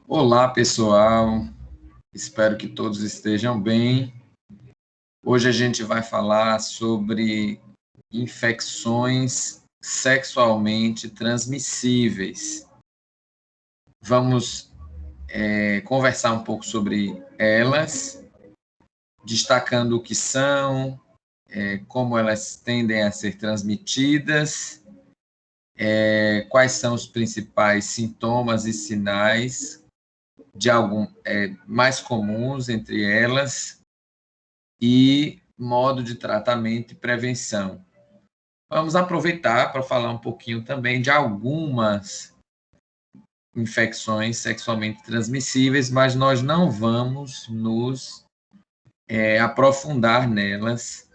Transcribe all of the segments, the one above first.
Olá, pessoal. Espero que todos estejam bem. Hoje a gente vai falar sobre infecções sexualmente transmissíveis. Vamos conversar um pouco sobre elas, destacando o que são, como elas tendem a ser transmitidas, quais são os principais sintomas e sinais de mais comuns entre elas e modo de tratamento e prevenção. Vamos aproveitar para falar um pouquinho também de algumas infecções sexualmente transmissíveis, mas nós não vamos nos aprofundar nelas,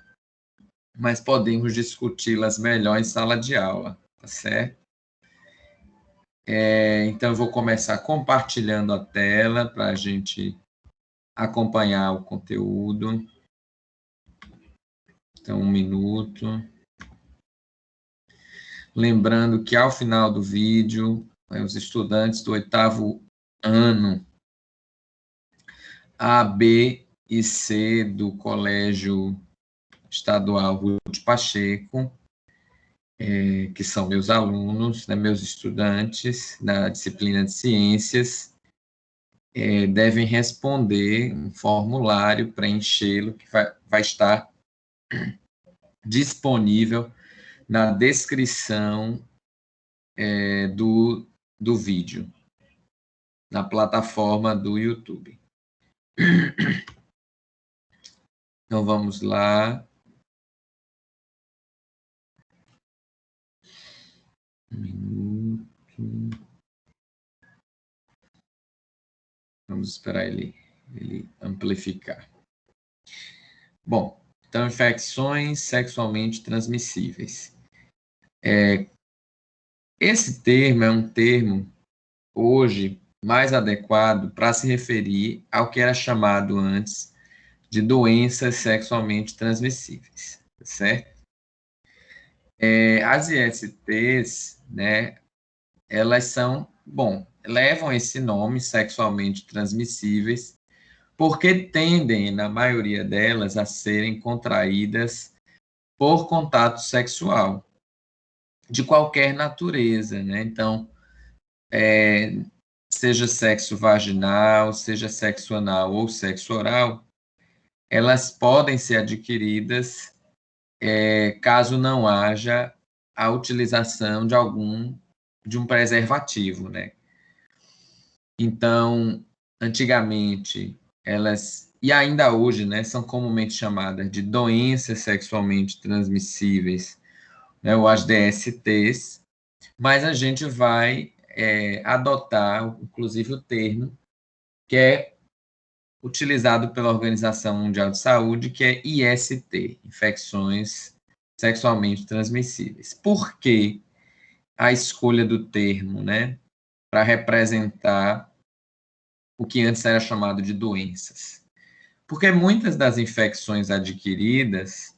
mas podemos discuti-las melhor em sala de aula, tá certo? Então, eu vou começar compartilhando a tela para a gente acompanhar o conteúdo. Então, 1 minuto. Lembrando que, ao final do vídeo, os estudantes do 8º ano A, B e C do Colégio Estadual Ruth Pacheco, que são meus alunos, meus estudantes da disciplina de ciências, devem responder um formulário, preenchê-lo, que vai estar disponível na descrição do vídeo, na plataforma do YouTube. Então, vamos lá. 1 minuto. Vamos esperar ele amplificar. Bom, então, infecções sexualmente transmissíveis. Esse termo é um termo, hoje, mais adequado para se referir ao que era chamado antes de doenças sexualmente transmissíveis, certo? As ISTs, elas levam esse nome, sexualmente transmissíveis, porque tendem, na maioria delas, a serem contraídas por contato sexual, de qualquer natureza, Então, seja sexo vaginal, seja sexo anal ou sexo oral, elas podem ser adquiridas caso não haja a utilização de um preservativo, Então, antigamente, e ainda hoje, são comumente chamadas de doenças sexualmente transmissíveis, ou as DSTs, mas a gente vai adotar, inclusive, o termo que é utilizado pela Organização Mundial de Saúde, que é IST, infecções sexualmente transmissíveis. Por que a escolha do termo, para representar o que antes era chamado de doenças? Porque muitas das infecções adquiridas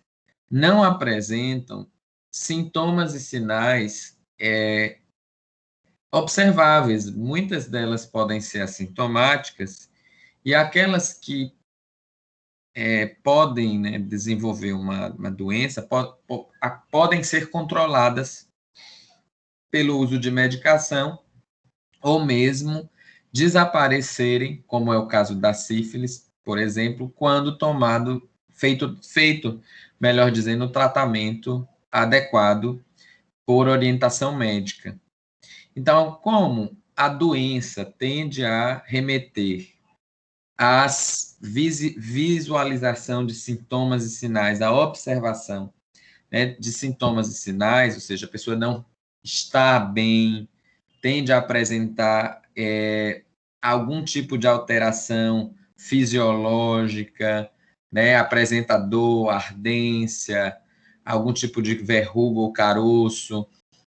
não apresentam sintomas e sinais observáveis. Muitas delas podem ser assintomáticas, e aquelas que podem desenvolver uma doença podem ser controladas pelo uso de medicação, ou mesmo desaparecerem, como é o caso da sífilis, por exemplo, quando feito, melhor dizendo, o tratamento adequado por orientação médica. Então, como a doença tende a remeter à visualização de sintomas e sinais, à observação de sintomas e sinais, ou seja, a pessoa não está bem, tende a apresentar algum tipo de alteração fisiológica, apresenta dor, ardência, algum tipo de verruga ou caroço,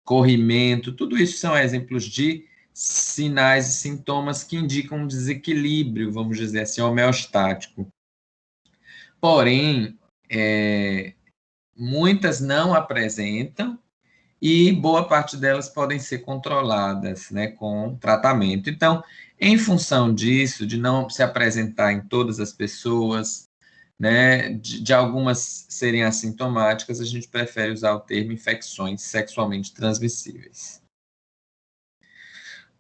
corrimento, tudo isso são exemplos de sinais e sintomas que indicam um desequilíbrio, vamos dizer assim, homeostático. Porém, muitas não apresentam, e boa parte delas podem ser controladas, né, com tratamento. Então, em função disso, de não se apresentar em todas as pessoas, né, de algumas serem assintomáticas, a gente prefere usar o termo infecções sexualmente transmissíveis.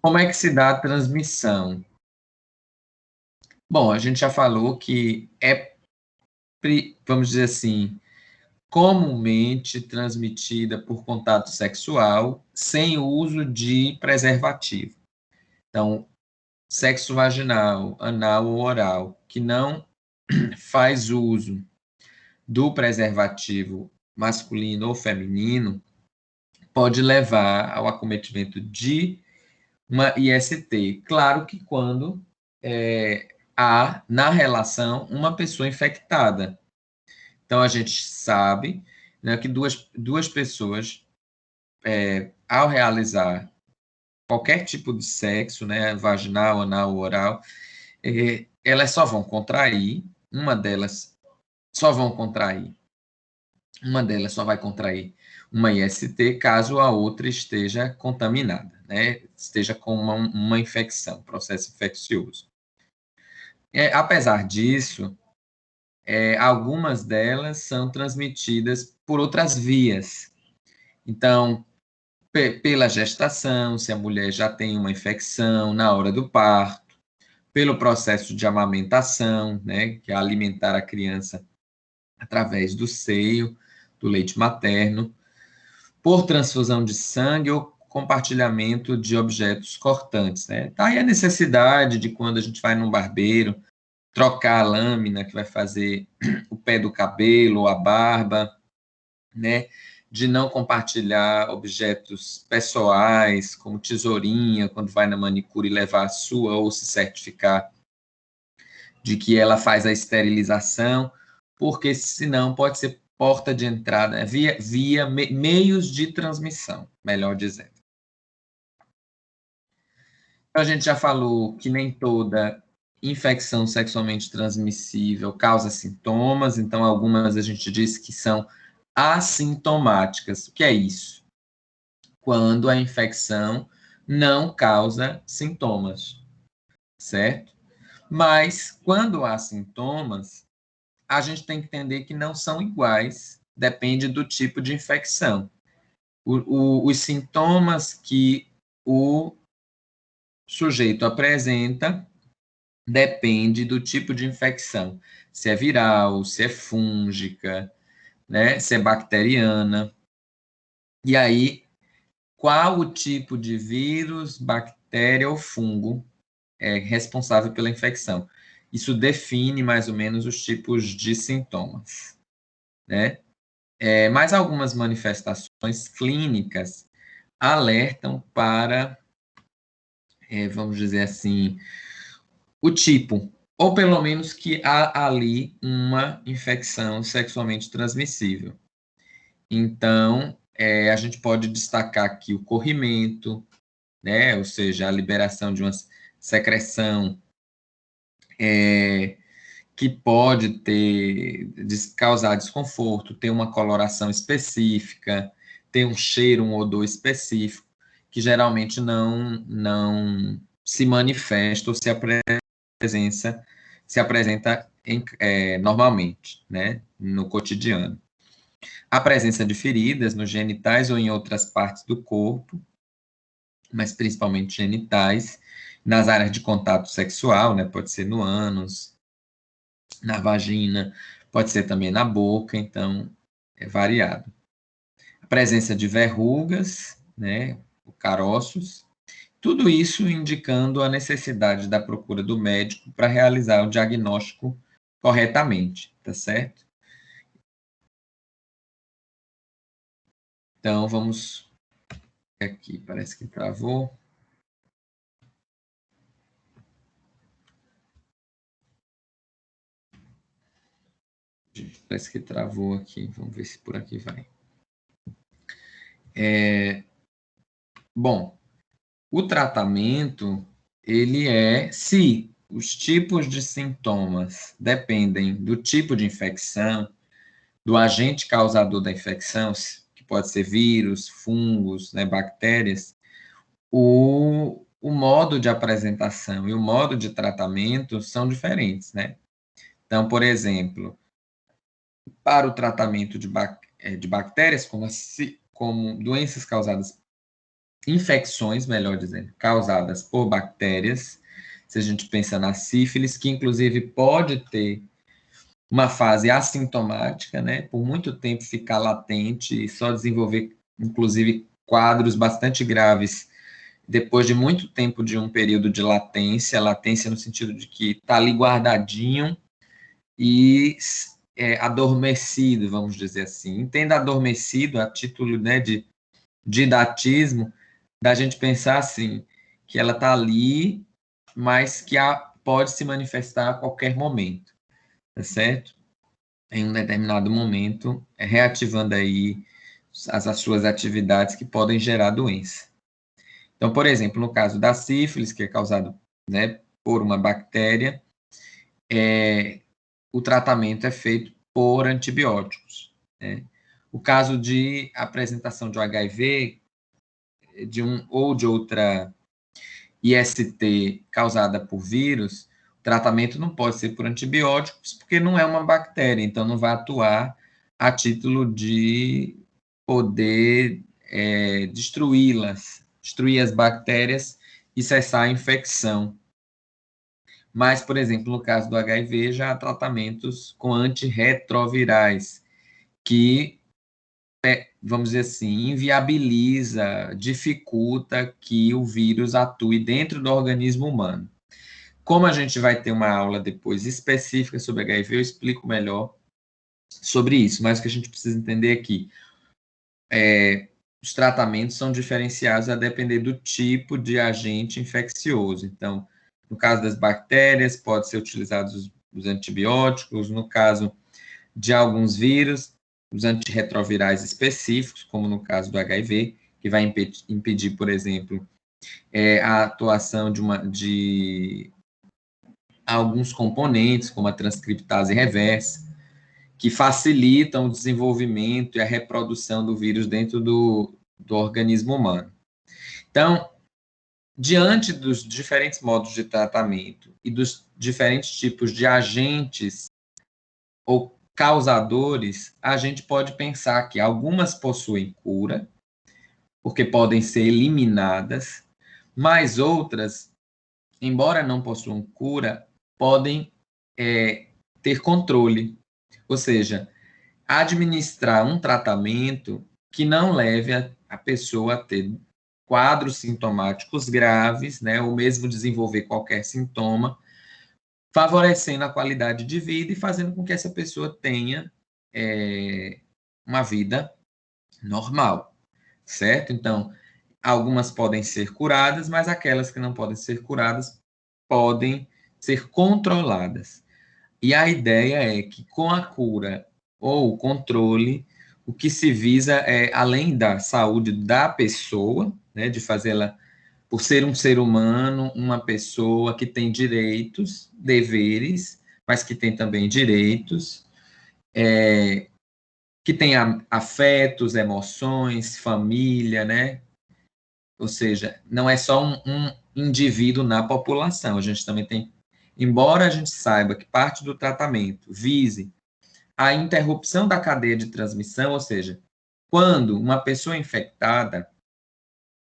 Como é que se dá a transmissão? Bom, a gente já falou que é, vamos dizer assim, comumente transmitida por contato sexual sem o uso de preservativo. Então, sexo vaginal, anal ou oral, que não faz uso do preservativo masculino ou feminino, pode levar ao acometimento de uma IST. Claro que quando há na relação uma pessoa infectada. Então, a gente sabe, né, que duas pessoas, ao realizar qualquer tipo de sexo, né, vaginal, anal, oral, elas só vão contrair, uma delas só vai contrair uma IST caso a outra esteja contaminada, né, esteja com uma infecção, processo infeccioso. Apesar disso, algumas delas são transmitidas por outras vias. Então, pela gestação, se a mulher já tem uma infecção na hora do parto, pelo processo de amamentação, né, que é alimentar a criança através do seio, do leite materno, por transfusão de sangue ou compartilhamento de objetos cortantes, né? Tá aí a necessidade de quando a gente vai num barbeiro, trocar a lâmina que vai fazer o pé do cabelo ou a barba, né? De não compartilhar objetos pessoais, como tesourinha, quando vai na manicure levar a sua, ou se certificar de que ela faz a esterilização, porque senão pode ser porta de entrada, né? via meios de transmissão, melhor dizendo. Então, a gente já falou que nem toda infecção sexualmente transmissível causa sintomas, então algumas a gente disse que são assintomáticas. O que é isso? Quando a infecção não causa sintomas, certo? Mas quando há sintomas, a gente tem que entender que não são iguais, depende do tipo de infecção. Os sintomas que o sujeito apresenta depende do tipo de infecção, se é viral, se é fúngica, né, se é bacteriana. E aí, qual o tipo de vírus, bactéria ou fungo é responsável pela infecção? Isso define mais ou menos os tipos de sintomas, né? Mas algumas manifestações clínicas alertam para, vamos dizer assim, o tipo, ou pelo menos que há ali uma infecção sexualmente transmissível. Então, a gente pode destacar aqui o corrimento, né, ou seja, a liberação de uma secreção que pode causar desconforto, ter uma coloração específica, ter um cheiro, um odor específico, que geralmente não se manifesta ou se apresenta normalmente, né, no cotidiano. A presença de feridas nos genitais ou em outras partes do corpo, mas principalmente genitais, nas áreas de contato sexual, né, pode ser no ânus, na vagina, pode ser também na boca, então é variado. A presença de verrugas, né, caroços, tudo isso indicando a necessidade da procura do médico para realizar o diagnóstico corretamente, tá certo? Então, vamos aqui, parece que travou. Parece que travou aqui, vamos ver se por aqui vai. Bom, o tratamento, ele se os tipos de sintomas dependem do tipo de infecção, do agente causador da infecção, que que pode ser vírus, fungos, né, bactérias, o modo de apresentação e o modo de tratamento são diferentes, né? Então, por exemplo, para o tratamento de bactérias, como doenças causadas, infecções, melhor dizendo, causadas por bactérias, se a gente pensa na sífilis, que inclusive pode ter uma fase assintomática, né, por muito tempo ficar latente e só desenvolver, inclusive, quadros bastante graves depois de muito tempo de um período de latência no sentido de que está ali guardadinho e adormecido, vamos dizer assim. Entenda adormecido a título, né, de didatismo, da gente pensar assim, que ela está ali, mas que pode se manifestar a qualquer momento, tá certo? Em um determinado momento, reativando aí as suas atividades que podem gerar doença. Então, por exemplo, no caso da sífilis, que é causado, né, por uma bactéria, o tratamento é feito por antibióticos, né? O caso de apresentação de HIV, ou de outra IST causada por vírus, o tratamento não pode ser por antibióticos, porque não é uma bactéria, então não vai atuar a título de poder destruí-las, destruir as bactérias e cessar a infecção. Mas, por exemplo, no caso do HIV, já há tratamentos com antirretrovirais, que, vamos dizer assim, inviabiliza, dificulta que o vírus atue dentro do organismo humano. Como a gente vai ter uma aula depois específica sobre HIV, eu explico melhor sobre isso, mas o que a gente precisa entender aqui os tratamentos são diferenciados a depender do tipo de agente infeccioso. Então, no caso das bactérias, pode ser utilizados os antibióticos, no caso de alguns vírus, os antirretrovirais específicos, como no caso do HIV, que vai impedir, por exemplo, a atuação de alguns componentes, como a transcriptase reversa, que facilitam o desenvolvimento e a reprodução do vírus dentro do organismo humano. Então, diante dos diferentes modos de tratamento e dos diferentes tipos de agentes ou causadores, a gente pode pensar que algumas possuem cura, porque podem ser eliminadas, mas outras, embora não possuam cura, podem ter controle, ou seja, administrar um tratamento que não leve a pessoa a ter quadros sintomáticos graves, né, ou mesmo desenvolver qualquer sintoma, favorecendo a qualidade de vida e fazendo com que essa pessoa tenha uma vida normal, certo? Então, algumas podem ser curadas, mas aquelas que não podem ser curadas podem ser controladas. E a ideia é que com a cura ou o controle, o que se visa é, além da saúde da pessoa, né, de fazê-la, por ser um ser humano, uma pessoa que tem direitos, deveres, mas que tem também direitos, que tem afetos, emoções, família, né? Ou seja, não é só um indivíduo na população, a gente também tem, embora a gente saiba que parte do tratamento vise a interrupção da cadeia de transmissão, ou seja, quando uma pessoa infectada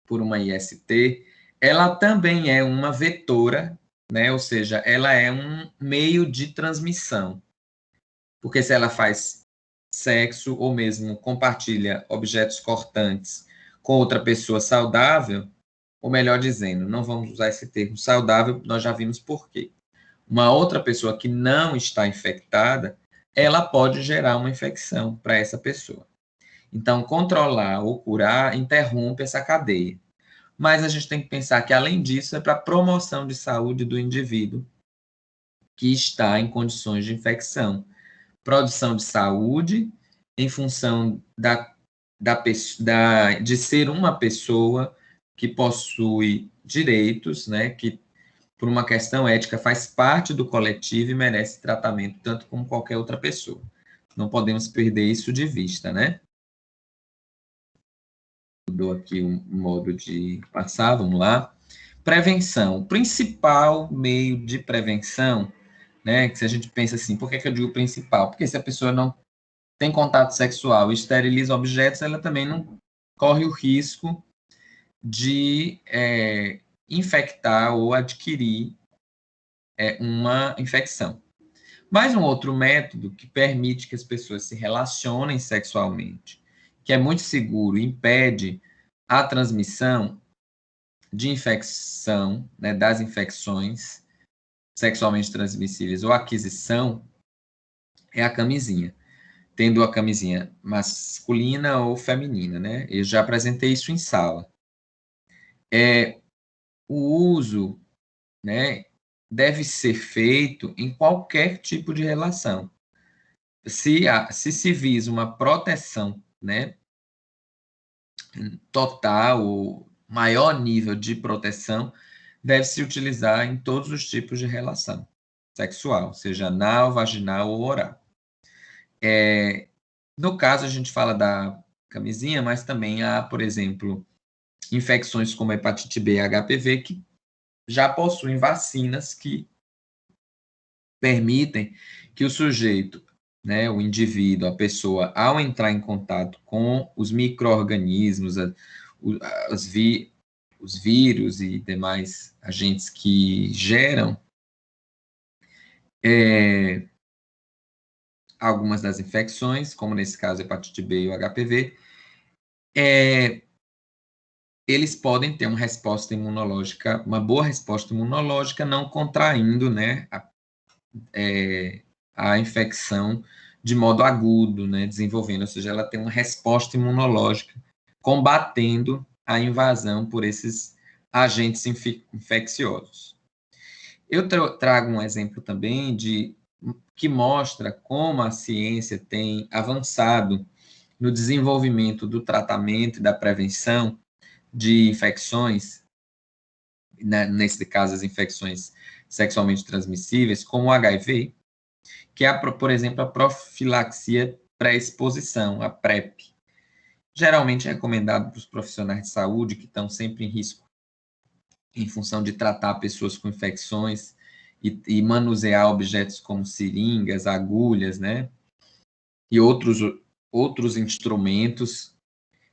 por uma IST, ela também é uma vetora, né? Ou seja, ela é um meio de transmissão. Porque se ela faz sexo ou mesmo compartilha objetos cortantes com outra pessoa saudável, ou melhor dizendo, não vamos usar esse termo saudável, nós já vimos por quê. Uma outra pessoa que não está infectada, ela pode gerar uma infecção para essa pessoa. Então, controlar ou curar interrompe essa cadeia. Mas a gente tem que pensar que, além disso, é para a promoção de saúde do indivíduo que está em condições de infecção. Produção de saúde em função de ser uma pessoa que possui direitos, né, que por uma questão ética faz parte do coletivo e merece tratamento tanto como qualquer outra pessoa. Não podemos perder isso de vista, né? mudou aqui um modo de passar, vamos lá. Prevenção. O principal meio de prevenção, né, que se a gente pensa assim, por que eu digo principal? Porque se a pessoa não tem contato sexual e esteriliza objetos, ela também não corre o risco de infectar ou adquirir uma infecção. Mas um outro método que permite que as pessoas se relacionem sexualmente, que é muito seguro, impede a transmissão de infecção, né, das infecções sexualmente transmissíveis ou aquisição, é a camisinha. Tendo a camisinha masculina ou feminina, né? Eu já apresentei isso em sala. O uso, né, deve ser feito em qualquer tipo de relação. Se visa uma proteção, né, total, ou maior nível de proteção, deve-se utilizar em todos os tipos de relação sexual, seja anal, vaginal ou oral. No caso, a gente fala da camisinha, mas também há, por exemplo, infecções como hepatite B e HPV, que já possuem vacinas que permitem que o sujeito, né, o indivíduo, a pessoa, ao entrar em contato com os micro-organismos, os vírus e demais agentes que geram algumas das infecções, como nesse caso a hepatite B e o HPV, eles podem ter uma resposta imunológica, uma boa resposta imunológica, não contraindo, né, a infecção de modo agudo, né, desenvolvendo, ou seja, ela tem uma resposta imunológica combatendo a invasão por esses agentes infecciosos. Eu trago um exemplo também que mostra como a ciência tem avançado no desenvolvimento do tratamento e da prevenção de infecções, né, nesse caso as infecções sexualmente transmissíveis, como o HIV, que é, por exemplo, a profilaxia pré-exposição, a PrEP. Geralmente é recomendado para os profissionais de saúde que estão sempre em risco em função de tratar pessoas com infecções e manusear objetos como seringas, agulhas, né, e outros instrumentos.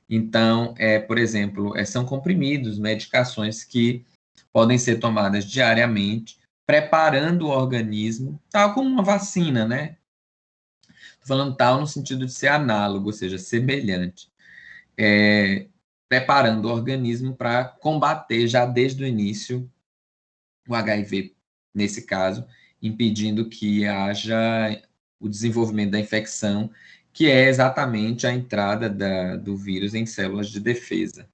Então, por exemplo, são comprimidos, medicações que podem ser tomadas diariamente, preparando o organismo, tal como uma vacina, né? Estou falando tal no sentido de ser análogo, ou seja, semelhante. Preparando o organismo para combater já desde o início o HIV, nesse caso, impedindo que haja o desenvolvimento da infecção, que é exatamente a entrada do vírus em células de defesa.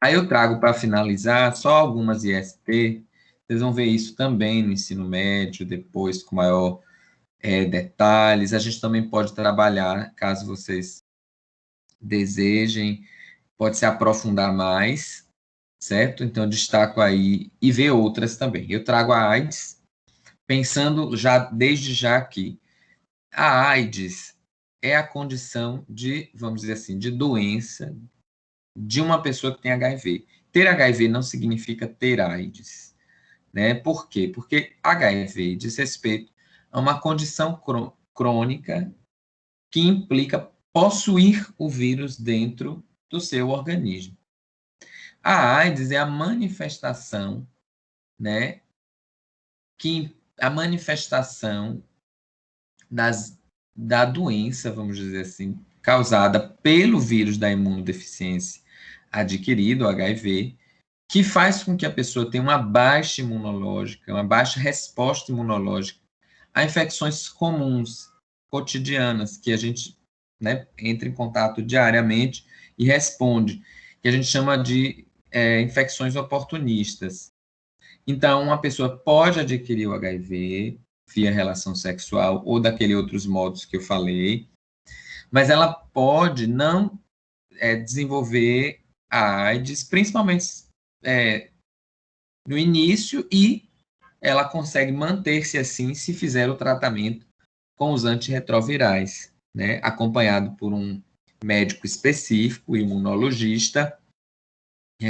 Aí eu trago para finalizar só algumas IST, vocês vão ver isso também no ensino médio, depois com maior detalhes. A gente também pode trabalhar, caso vocês desejem, pode se aprofundar mais, certo? Então, eu destaco aí e ver outras também. Eu trago a AIDS, pensando já desde já que a AIDS é a condição de, vamos dizer assim, de doença de uma pessoa que tem HIV. Ter HIV não significa ter AIDS, né? Por quê? Porque HIV diz respeito a uma condição crônica que implica possuir o vírus dentro do seu organismo. A AIDS é a manifestação, né, a manifestação da doença, vamos dizer assim, causada pelo vírus da imunodeficiência adquirido, o HIV, que faz com que a pessoa tenha uma baixa imunológica, uma baixa resposta imunológica a infecções comuns, cotidianas, que a gente, né, entra em contato diariamente e responde, que a gente chama de infecções oportunistas. Então, uma pessoa pode adquirir o HIV via relação sexual ou daqueles outros modos que eu falei, mas ela pode não desenvolver a AIDS, principalmente no início, e ela consegue manter-se assim se fizer o tratamento com os antirretrovirais, né, acompanhado por um médico específico, imunologista,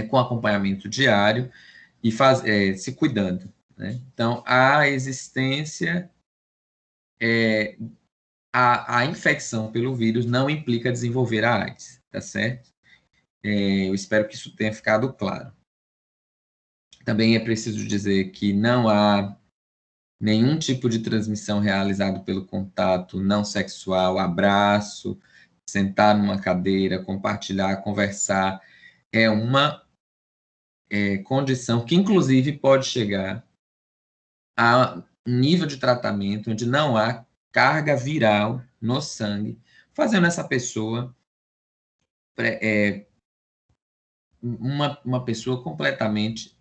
com acompanhamento diário e se cuidando, né? Então, a existência, a infecção pelo vírus não implica desenvolver a AIDS, tá certo? Eu espero que isso tenha ficado claro. Também é preciso dizer que não há nenhum tipo de transmissão realizado pelo contato não sexual, abraço, sentar numa cadeira, compartilhar, conversar, é uma condição que, inclusive, pode chegar a um nível de tratamento onde não há carga viral no sangue, fazendo essa pessoa uma pessoa completamente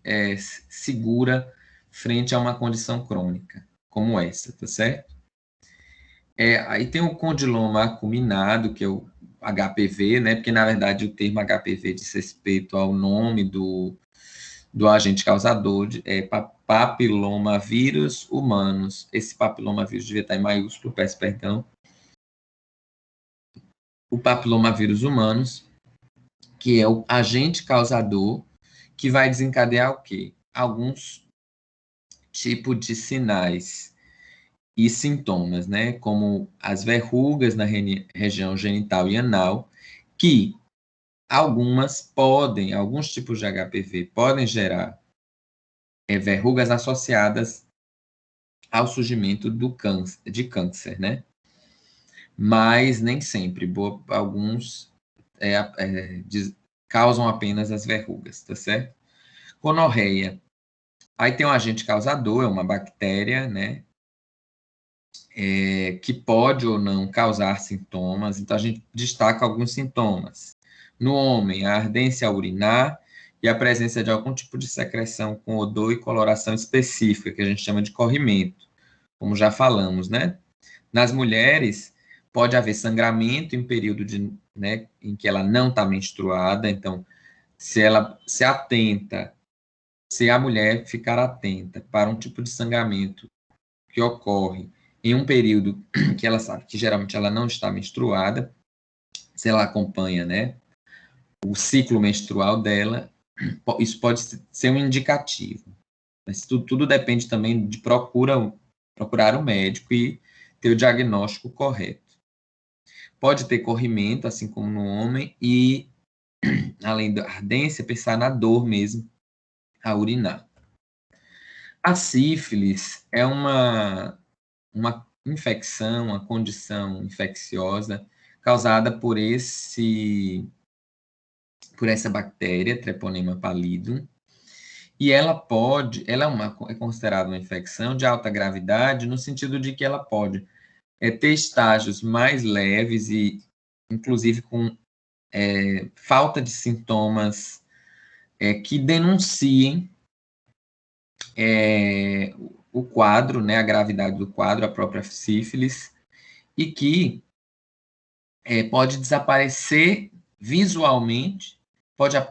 segura frente a uma condição crônica como essa, tá certo? Aí tem o condiloma acuminado, que é o HPV, né? Porque, na verdade, o termo HPV diz respeito ao nome do agente causador, papilomavírus humanos. Esse papilomavírus devia estar em maiúsculo, peço perdão. O papilomavírus humanos, que é o agente causador, que vai desencadear o quê? Alguns tipos de sinais e sintomas, né? Como as verrugas na região genital e anal, que alguns tipos de HPV podem gerar verrugas associadas ao surgimento de câncer, né? Mas nem sempre. Alguns causam apenas as verrugas, tá certo? Gonorreia. Aí tem um agente causador, é uma bactéria, né? Que pode ou não causar sintomas. Então, a gente destaca alguns sintomas. No homem, a ardência urinar e a presença de algum tipo de secreção com odor e coloração específica, que a gente chama de corrimento, como já falamos, né? Nas mulheres, pode haver sangramento em período né, em que ela não está menstruada. Então, se a mulher ficar atenta para um tipo de sangramento que ocorre em um período que ela sabe que geralmente ela não está menstruada, se ela acompanha, né, o ciclo menstrual dela, isso pode ser um indicativo. Mas tudo depende também de procurar o médico e ter o diagnóstico correto. Pode ter corrimento, assim como no homem, e, além da ardência, pensar na dor mesmo, a urinar. A sífilis é uma infecção, uma condição infecciosa causada por essa bactéria, Treponema pallidum, e ela é considerada uma infecção de alta gravidade, no sentido de que ela pode ter estágios mais leves e, inclusive, com falta de sintomas que denunciem o quadro, né, a gravidade do quadro, a própria sífilis, e que pode desaparecer visualmente,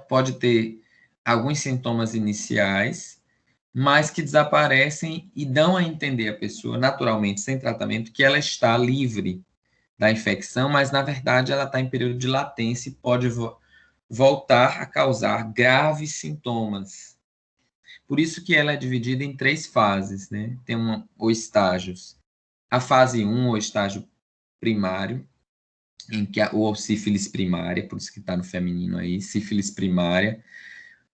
pode ter alguns sintomas iniciais, mas que desaparecem e dão a entender a pessoa, naturalmente, sem tratamento, que ela está livre da infecção, mas, na verdade, ela está em período de latência e pode voltar a causar graves sintomas. Por isso que ela é dividida em 3 fases, né? Tem ou estágios. A fase 1, ou estágio primário, em que ou sífilis primária, por isso que está no feminino aí, sífilis primária,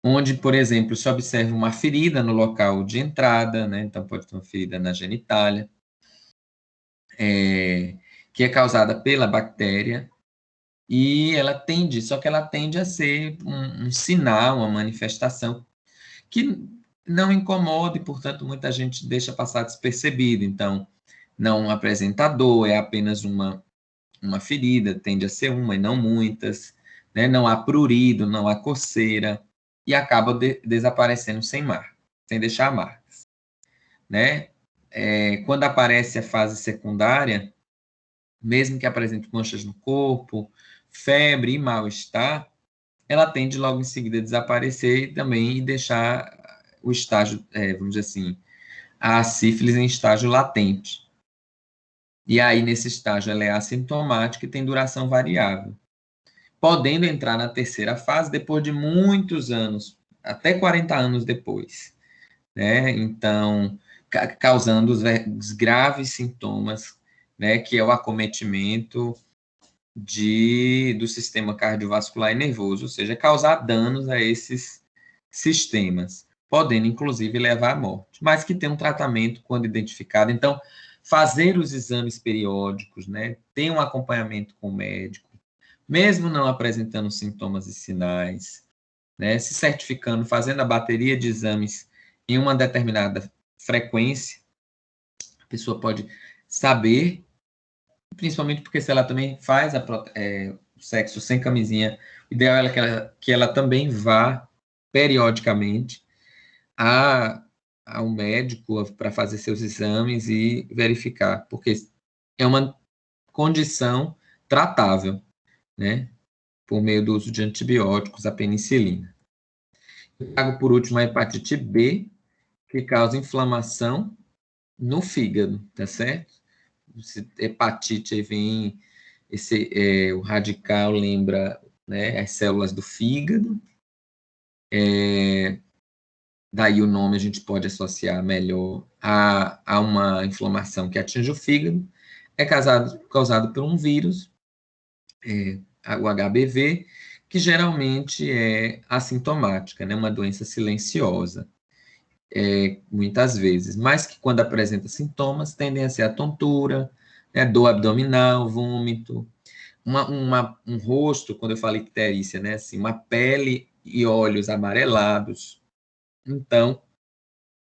onde, por exemplo, se observa uma ferida no local de entrada, né? Então pode ter uma ferida na genitália, que é causada pela bactéria, e só que ela tende a ser um sinal, uma manifestação que não incomoda e, portanto, muita gente deixa passar despercebido. Então, não apresenta dor, é apenas uma ferida, tende a ser uma e não muitas, né? Não há prurido, não há coceira, e acaba desaparecendo sem deixar marcas, né? Quando aparece a fase secundária, mesmo que apresente manchas no corpo, febre e mal-estar, ela tende logo em seguida a desaparecer também e deixar o estágio, vamos dizer assim, a sífilis em estágio latente. E aí, nesse estágio, ela é assintomática e tem duração variável. podendo entrar na terceira fase depois de muitos anos, até 40 anos depois, né? Então, causando os graves sintomas, né, que é o acometimento do sistema cardiovascular e nervoso, ou seja, causar danos a esses sistemas, podendo inclusive levar à morte, mas que tem um tratamento quando identificado. Então, fazer os exames periódicos, né, ter um acompanhamento com o médico, mesmo não apresentando sintomas e sinais, né, se certificando, fazendo a bateria de exames em uma determinada frequência, a pessoa pode saber, principalmente porque se ela também faz o sexo sem camisinha, o ideal é que ela também vá periodicamente ao médico para fazer seus exames e verificar, porque é uma condição tratável, né, por meio do uso de antibióticos, a penicilina. Eu trago por último a hepatite B, que causa inflamação no fígado, tá certo? Hepatite aí vem, o radical lembra, né, as células do fígado, daí o nome a gente pode associar melhor a uma inflamação que atinge o fígado, é causado por um vírus, o HBV, que geralmente é assintomática, né, uma doença silenciosa, muitas vezes, mas que quando apresenta sintomas tendem a ser a tontura, né, dor abdominal, vômito, um rosto, quando eu falo icterícia, né, assim, uma pele e olhos amarelados. Então,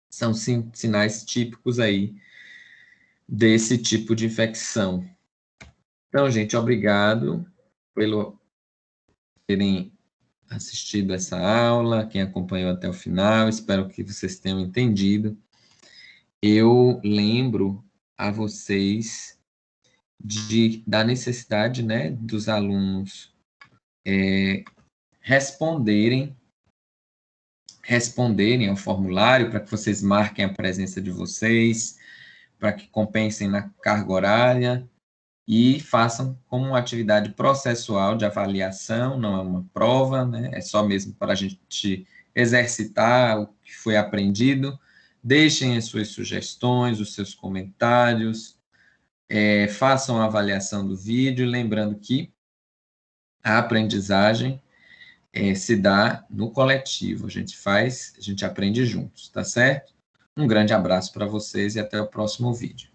são sinais típicos aí desse tipo de infecção. Então, gente, obrigado pelo terem assistido essa aula, quem acompanhou até o final, espero que vocês tenham entendido. Eu lembro a vocês da necessidade, né, dos alunos responderem ao formulário para que vocês marquem a presença de vocês, para que compensem na carga horária e façam como uma atividade processual de avaliação, não é uma prova, né? É só mesmo para a gente exercitar o que foi aprendido. Deixem as suas sugestões, os seus comentários, façam a avaliação do vídeo, lembrando que a aprendizagem se dá no coletivo, a gente aprende juntos, tá certo? Um grande abraço para vocês e até o próximo vídeo.